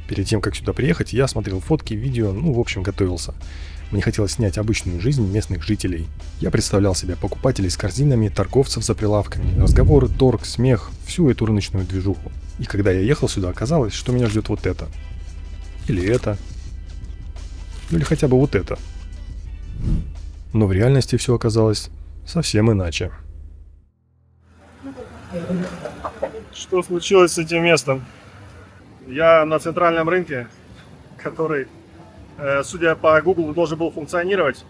Перед тем, как сюда приехать, я смотрел фотки, видео, в общем, готовился. Мне хотелось снять обычную жизнь местных жителей. Я представлял себе покупателей с корзинами, торговцев за прилавками, разговоры, торг, смех, всю эту рыночную движуху. И когда я ехал сюда, оказалось, что меня ждет вот это. Или это. Или хотя бы вот это. Но в реальности все оказалось совсем иначе. Что случилось с этим местом? Я на центральном рынке, который, судя по Google, должен был функционировать.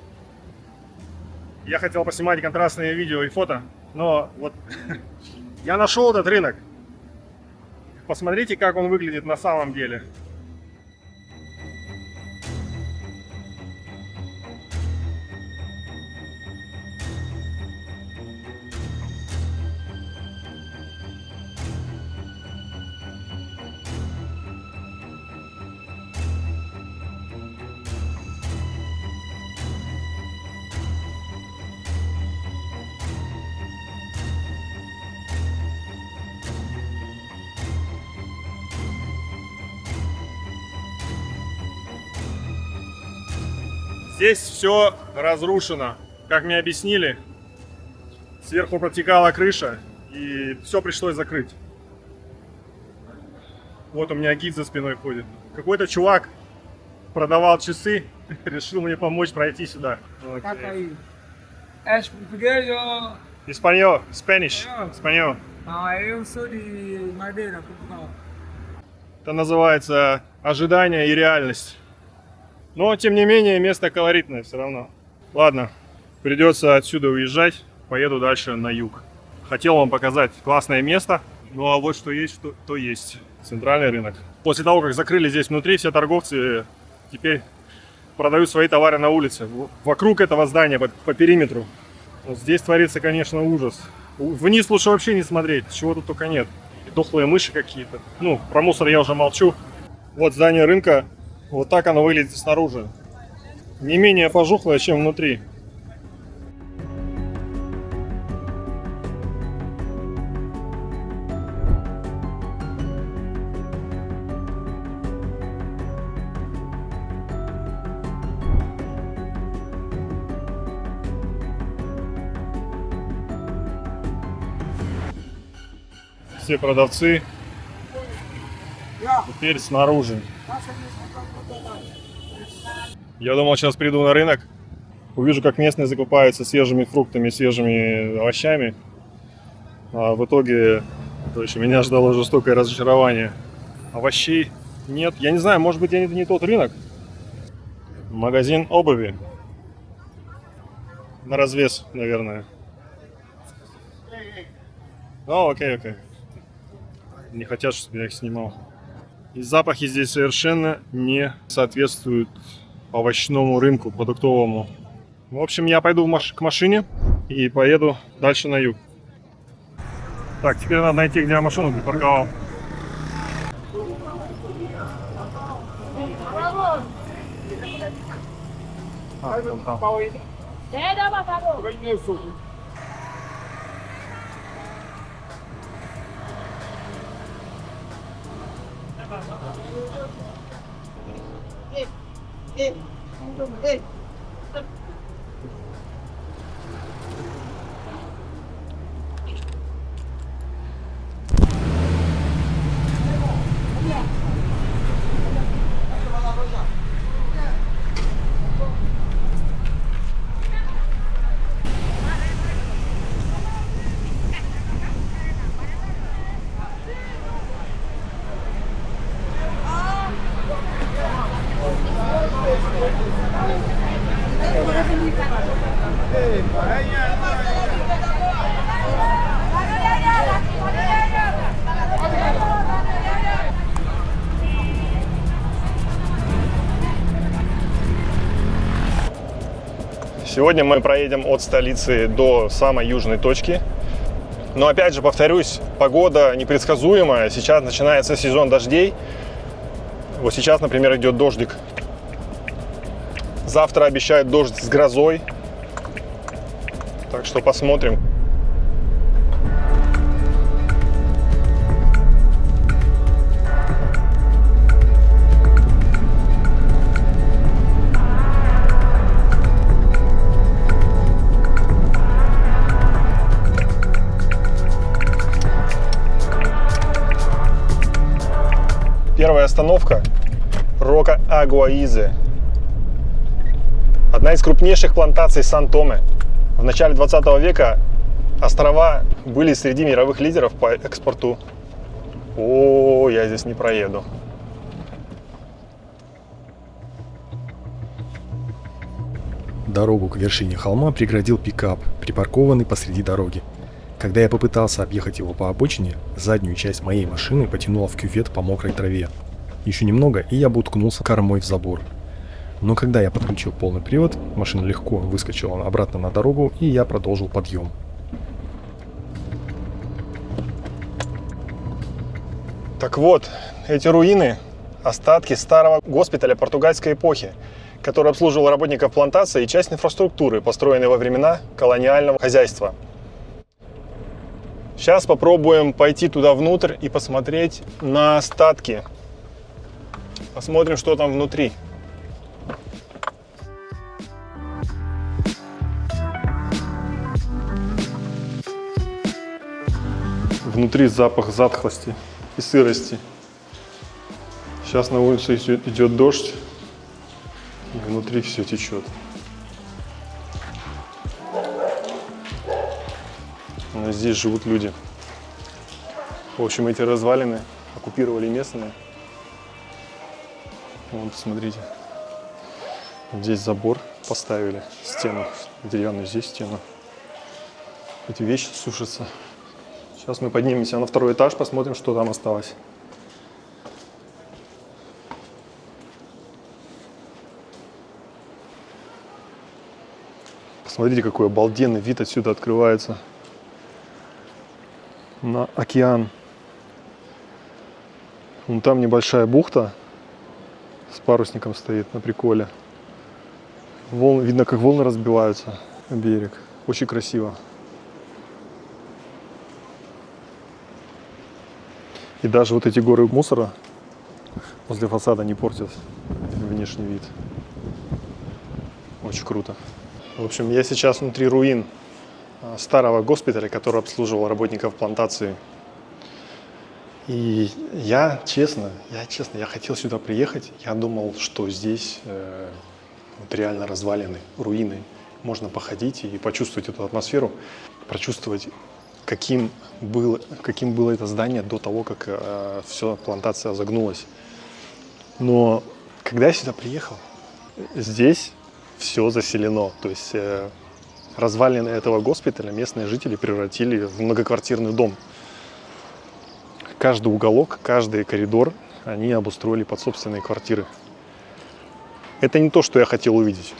Я хотел поснимать контрастные видео и фото, но вот я нашел этот рынок. Посмотрите, как он выглядит на самом деле. Здесь все разрушено. Как мне объяснили, сверху протекала крыша, и все пришлось закрыть. Вот у меня гид за спиной ходит. Какой-то чувак продавал часы, решил мне помочь пройти сюда. Okay. Испаньол, Spanish, Испаньол. Это называется ожидание и реальность. Но, тем не менее, место колоритное все равно. Ладно, придется отсюда уезжать. Поеду дальше на юг. Хотел вам показать классное место. Ну а вот что есть, то есть. Центральный рынок. После того, как закрыли здесь внутри, все торговцы теперь продают свои товары на улице. Вокруг этого здания, по периметру. Вот здесь творится, конечно, ужас. Вниз лучше вообще не смотреть, чего тут только нет. Дохлые мыши какие-то. Про мусор я уже молчу. Вот здание рынка. Вот так оно выглядит снаружи. Не менее пожухлое, чем внутри. Все продавцы теперь снаружи. Я думал, сейчас приду на рынок, увижу, как местные закупаются свежими фруктами, свежими овощами. А в итоге, меня ждало жестокое разочарование. Овощей нет. Я не знаю, может быть, это не тот рынок. Магазин обуви. На развес, наверное. Окей. Не хотят, чтобы я их снимал. И запахи здесь совершенно не соответствуют овощному рынку, продуктовому. В общем, я пойду к машине и поеду дальше на юг. Так, теперь надо найти, где я машину припарковал. Там. Сегодня мы проедем от столицы до самой южной точки. Но опять же, повторюсь, погода непредсказуемая. Сейчас начинается сезон дождей. Вот сейчас, например, идет дождик. Завтра обещают дождь с грозой. Так что посмотрим. Первая остановка – Рока-Агуаизе. Одна из крупнейших плантаций Сан-Томе. В начале 20 века острова были среди мировых лидеров по экспорту. О, я здесь не проеду. Дорогу к вершине холма преградил пикап, припаркованный посреди дороги. Когда я попытался объехать его по обочине, заднюю часть моей машины потянуло в кювет по мокрой траве. Еще немного, и я бы уткнулся кормой в забор. Но когда я подключил полный привод, машина легко выскочила обратно на дорогу, и я продолжил подъем. Так вот, эти руины – остатки старого госпиталя португальской эпохи, который обслуживал работников плантации и часть инфраструктуры, построенной во времена колониального хозяйства. Сейчас попробуем пойти туда внутрь и посмотреть на остатки. Посмотрим, что там внутри. Внутри запах затхлости и сырости. Сейчас на улице идет дождь, и внутри все течет. Но здесь живут люди. В общем, эти развалины оккупировали местные. Вот, смотрите. Здесь забор поставили, стену деревянную, здесь стену. Эти вещи сушатся. Сейчас мы поднимемся на второй этаж, посмотрим, что там осталось. Посмотрите, какой обалденный вид отсюда открывается на океан. Вон там небольшая бухта с парусником стоит на приколе. Видно, как волны разбиваются о берег. Очень красиво. И даже вот эти горы мусора возле фасада не портят внешний вид. Очень круто. В общем, я сейчас внутри руин старого госпиталя, который обслуживал работников плантации. И я честно, я хотел сюда приехать. Я думал, что здесь вот реально развалины, руины. Можно походить и почувствовать эту атмосферу, прочувствовать, каким было это здание до того, как все, плантация загнулась. Но когда я сюда приехал, здесь все заселено. То есть развалины этого госпиталя местные жители превратили в многоквартирный дом. Каждый уголок, каждый коридор они обустроили под собственные квартиры. Это не то, что я хотел увидеть.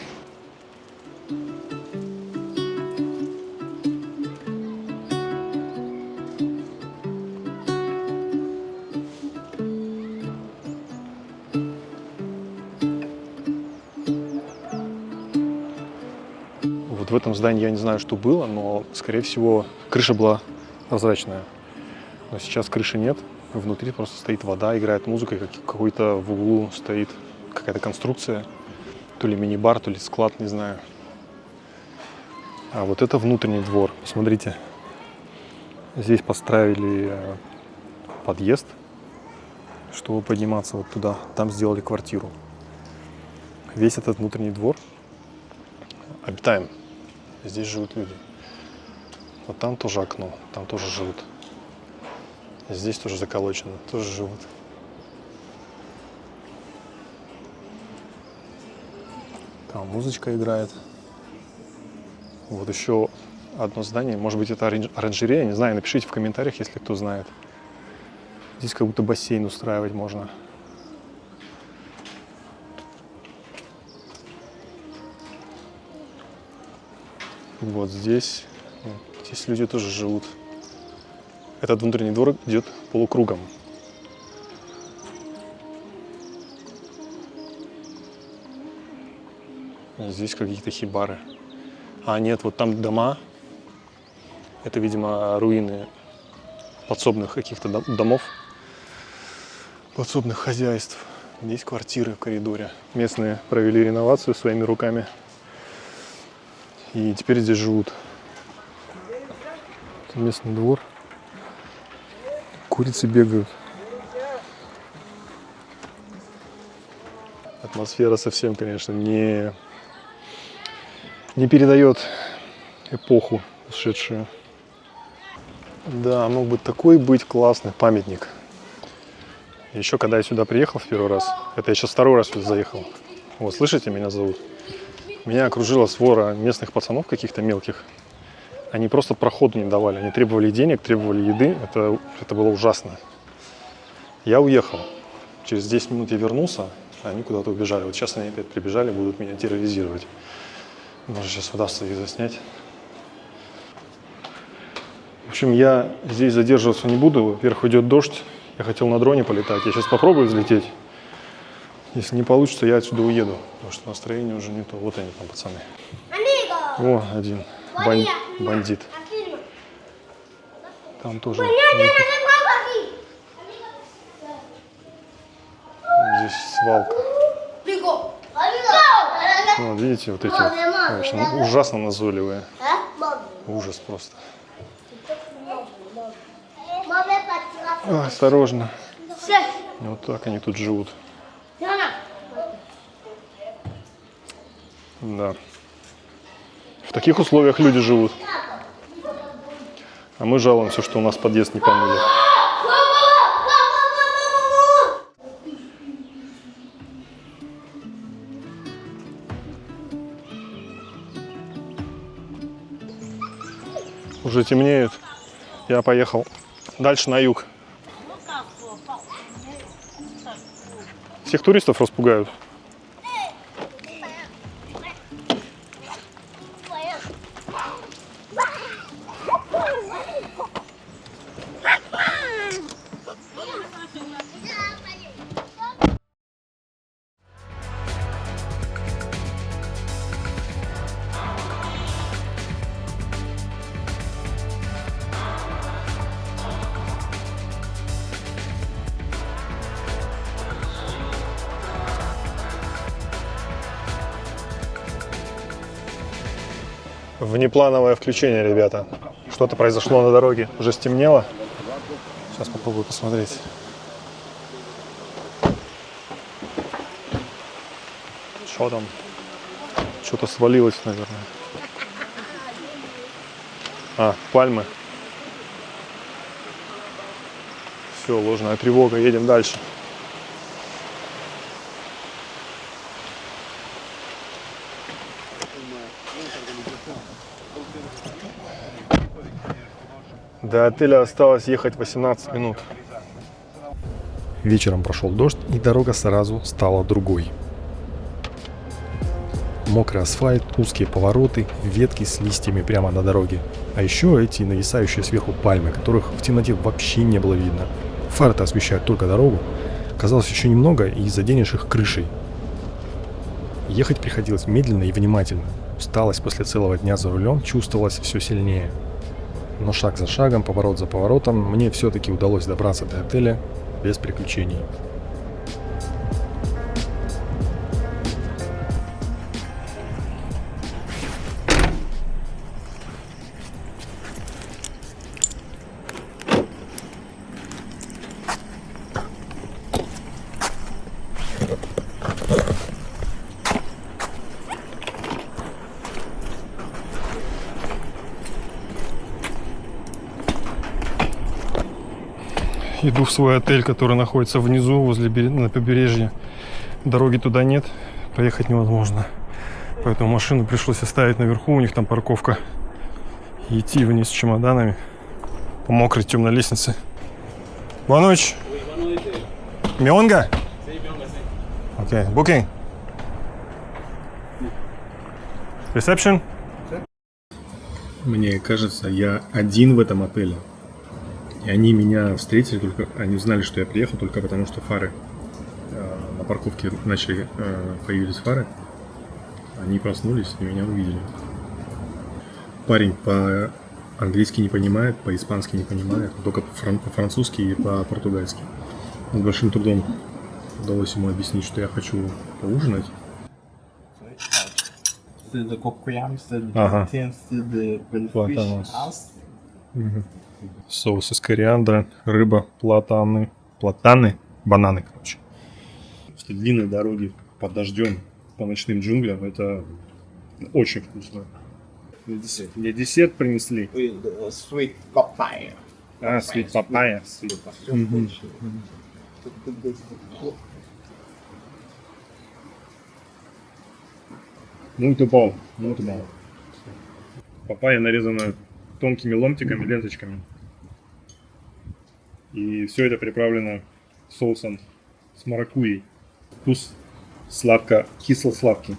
Вот в этом здании я не знаю, что было, но, скорее всего, крыша была прозрачная. Но сейчас крыши нет, внутри просто стоит вода, играет музыка, и какой-то в углу стоит какая-то конструкция, то ли мини-бар, то ли склад, не знаю. А вот это внутренний двор, посмотрите. Здесь поставили подъезд, чтобы подниматься вот туда, там сделали квартиру. Весь этот внутренний двор обитаем, здесь живут люди. Вот там тоже окно, там тоже живут. Здесь тоже заколочено, тоже живут. Там музычка играет. Вот еще одно здание, может быть, это оранжерея, не знаю, напишите в комментариях, если кто знает. Здесь как будто бассейн устраивать можно. Вот здесь люди тоже живут. Этот внутренний двор идет полукругом. Здесь какие-то хибары. А нет, вот там дома. Это, видимо, руины подсобных каких-то домов, подсобных хозяйств. Здесь квартиры в коридоре. Местные провели реновацию своими руками. И теперь здесь живут. Это местный двор. Курицы бегают. Атмосфера совсем, конечно, не передает эпоху ушедшую. Да, мог бы такой быть классный памятник. Еще когда я сюда приехал в первый раз, это я сейчас второй раз сюда заехал. Вот, слышите, меня зовут? Меня окружила свора местных пацанов каких-то мелких. Они просто проходу не давали. Они требовали денег, требовали еды. Это было ужасно. Я уехал. Через 10 минут я вернулся, а они куда-то убежали. Вот сейчас они опять прибежали, будут меня терроризировать. Может, сейчас удастся их заснять. В общем, я здесь задерживаться не буду. Во-первых, идет дождь. Я хотел на дроне полетать. Я сейчас попробую взлететь. Если не получится, я отсюда уеду. Потому что настроение уже не то. Вот они там, пацаны. О, один бандит. Там тоже. Здесь свалка. Вот, видите, вот эти вот, в общем, ужасно назойливые. Ужас просто. Ой, осторожно. Вот так они тут живут. Да. В таких условиях люди живут. А мы жалуемся, что у нас подъезд не помыли. Уже темнеет. Я поехал дальше на юг. Всех туристов распугают. Внеплановое включение, ребята. Что-то произошло на дороге. Уже стемнело. Сейчас попробую посмотреть. Что там? Что-то свалилось, наверное. А, пальмы. Все, ложная тревога. Едем дальше. До отеля осталось ехать 18 минут. Вечером прошел дождь, и дорога сразу стала другой. Мокрый асфальт, узкие повороты, ветки с листьями прямо на дороге. А еще эти нависающие сверху пальмы, которых в темноте вообще не было видно. Фары-то освещают только дорогу. Казалось, еще немного, и заденешь их крышей. Ехать приходилось медленно и внимательно. Усталость после целого дня за рулем чувствовалась все сильнее. Но шаг за шагом, поворот за поворотом, мне все-таки удалось добраться до отеля без приключений. Иду в свой отель, который находится внизу, на побережье. Дороги туда нет, проехать невозможно. Поэтому машину пришлось оставить наверху, у них там парковка. И идти вниз с чемоданами по мокрой темной лестнице. Boa noite. Mionga? Окей, booking. Reception? Мне кажется, я один в этом отеле. И они меня встретили, они узнали, что я приехал только потому, что фары на парковке появились фары. Они проснулись и меня увидели. Парень по-английски не понимает, по-испански не понимает, только по-французски и по-португальски. С большим трудом удалось ему объяснить, что я хочу поужинать. Ага. Соус из кориандра, рыба, платаны, бананы, короче. После длинной дороги под дождем по ночным джунглям. Это очень вкусно. Мне десерт принесли. Sweet papaya. А, sweet papaya. Muito bom. Muito bom. Папайя нарезана тонкими ломтиками, ленточками. И все это приправлено соусом с маракуйей. Вкус сладко-кисло-сладкий.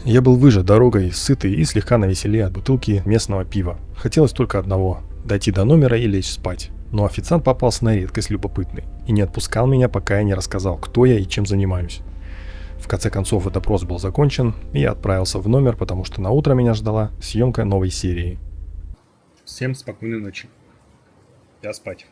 Я был выжат дорогой, сытый и слегка навеселее от бутылки местного пива. Хотелось только одного – дойти до номера и лечь спать. Но официант попался на редкость любопытный и не отпускал меня, пока я не рассказал, кто я и чем занимаюсь. В конце концов, допрос был закончен, и я отправился в номер, потому что на утро меня ждала съемка новой серии. Всем спокойной ночи. Я спать.